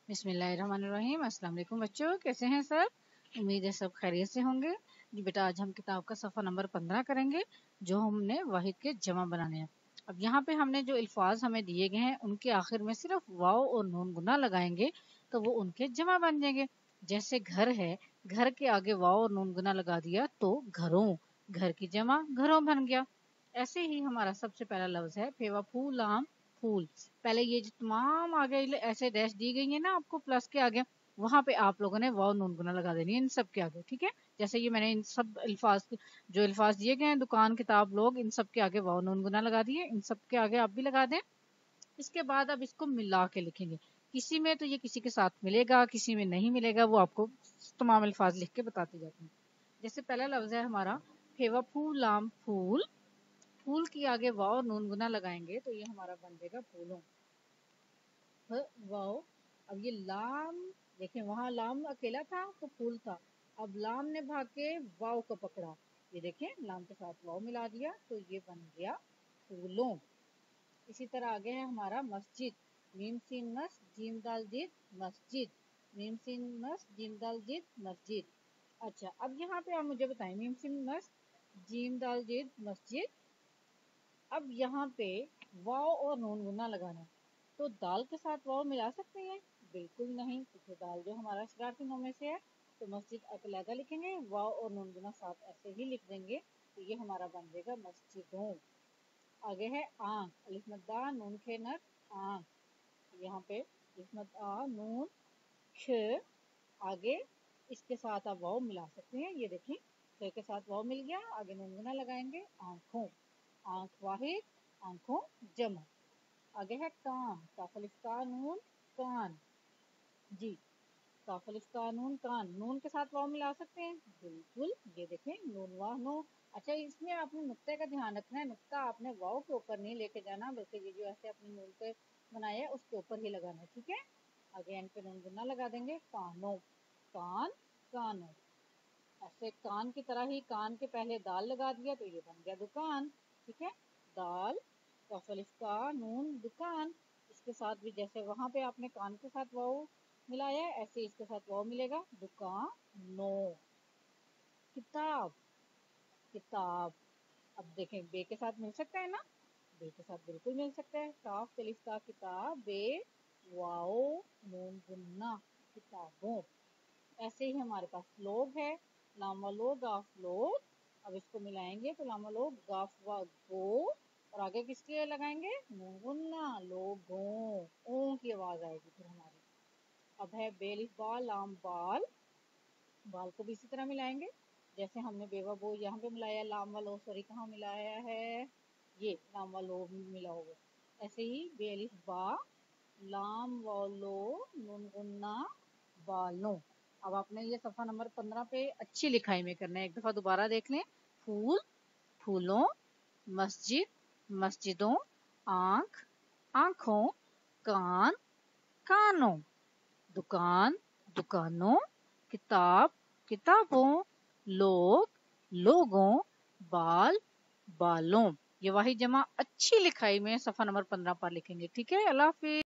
बिस्मिल्लाहिर्रहमानिर्रहीम। अस्सलाम वालेकुम बच्चों, कैसे हैं सब? उम्मीद है सब खैरियत से होंगे। जी बेटा, आज हम किताब का सफ़ा नंबर 15 करेंगे, जो हमने वाहिद के जमा बनाने हैं। अब यहाँ पे हमने जो अल्फाज हमें दिए गए हैं उनके आखिर में सिर्फ वाव और नून गुना लगाएंगे तो वो उनके जमा बन जाएंगे। जैसे घर है, घर के आगे वाव और नून गुना लगा दिया तो घरों, घर की जमा घरों बन गया। ऐसे ही हमारा सबसे पहला लफ्ज है फेवा फूलाम फूल। पहले ये जो तमाम आगे ऐसे डैश दी गई है ना आपको प्लस के आगे, वहां पे आप लोगों ने वाव नून गुना लगा देनी है इन सब के आगे, ठीक है। जैसे ये मैंने इन सब अल्फाज जो अल्फाज दिए गए हैं दुकान किताब लोग, इन सब के आगे वाव नून गुना लगा दिए, इन सब के आगे आप भी लगा दें। इसके बाद अब इसको मिला के लिखेंगे। किसी में तो ये किसी के साथ मिलेगा, किसी में नहीं मिलेगा, वो आपको तमाम अल्फाज लिख के बताते जाते हैं। जैसे पहला लफ्ज है हमारा फेवा फूलाम फूल। फूल की आगे वाव नून गुना लगाएंगे तो ये हमारा बन जाएगा फूलों। वाव, अब ये लाम, देखें वहां लाम अकेला था तो फूल था, अब लाम ने भाग के वाव को पकड़ा, ये देखें लाम के साथ वाव मिला दिया तो ये बन गया फूलों। इसी तरह आगे है हमारा मस्जिद। मीम सीन मस जीम दाल जिद मस्जिद, मीम सीन मस जीम दाल जिद मस्जिद। अच्छा, अब यहाँ पे आप मुझे बताएं, मीम सीन मस जीम दाल जिद मस्जिद, अब यहाँ पे वाव और नून गुना लगाना, तो दाल के साथ वाव मिला सकते हैं? बिल्कुल नहीं, क्योंकि दाल जो हमारा शरारती नौ में से है, तो मस्जिद अलग लिखेंगे, वाव और नून गुना साथ ऐसे ही लिख देंगे तो ये हमारा बन जाएगा मस्जिदों। आगे है आंख, अलिफ मद्दा नून खे नर आंख, यहाँ पे अलिफ मद्दा नून ख, आगे इसके साथ आप वाव मिला सकते हैं, ये देखें ख के साथ वाव मिल गया, आगे नून गुना लगाएंगे आंखों, आंख वाहिद आंखों जमा। आगे है कान, काफलिफ कानून कान, जी काफलिफ कानून कान, नून के साथ वाव मिला सकते हैं? बिल्कुल, ये देखें नून वाह नो। अच्छा, इसमें आपने नुक्ते का ध्यान रखना है, नुक्ता आपने वाव के ऊपर नहीं लेके जाना, बल्कि ये जो ऐसे अपने नून पे बनाया है उसके ऊपर ही लगाना है, ठीक है। आगे एंड पे नून गुना लगा देंगे कानों, कान कानों। ऐसे कान की तरह ही कान के पहले दाल लगा दिया तो ये बन गया दुकान, ठीक है। दाल कफलिफ का नून दुकान, इसके साथ भी जैसे वहां पे आपने कान के साथ वाव मिलाया है ऐसे इसके साथ वाव मिलेगा दुकान नो। किताब, किताब, अब देखें बे के साथ मिल सकता है ना? बे के साथ बिल्कुल मिल सकता है, काफ कलिफ का किताब बे वाओ नून गुन्ना किताबों। ऐसे ही हमारे पास लोग है, लामा लोग गाफ लोग, अब इसको मिलाएंगे तो लामा लोग गाफ व गो, और आगे किसके लगाएंगे नून गुन्ना लोगों, ओ की आवाज आएगी फिर हमारी। अब है बेलिफ बाल लाम बाल, बाल को भी इसी तरह मिलाएंगे जैसे हमने बेवा बो यहाँ पे मिलाया, लाम वालो सॉरी कहाँ मिलाया है, ये लाम वालो मिला होगा। ऐसे ही बेलिफ बा लाम वालो नून गुन्ना बालों। अब आपने ये सफा नंबर 15 पे अच्छी लिखाई में करना है, एक दफा दोबारा देख लें। फूल फूलों, मस्जिद मस्जिदों, आंख आंखों, कान कानों, दुकान दुकानों, किताब किताबों, लोग लोगों, बाल बालों। ये वाही जमा अच्छी लिखाई में सफा नंबर 15 पर लिखेंगे, ठीक है। अल्लाह हाफिज।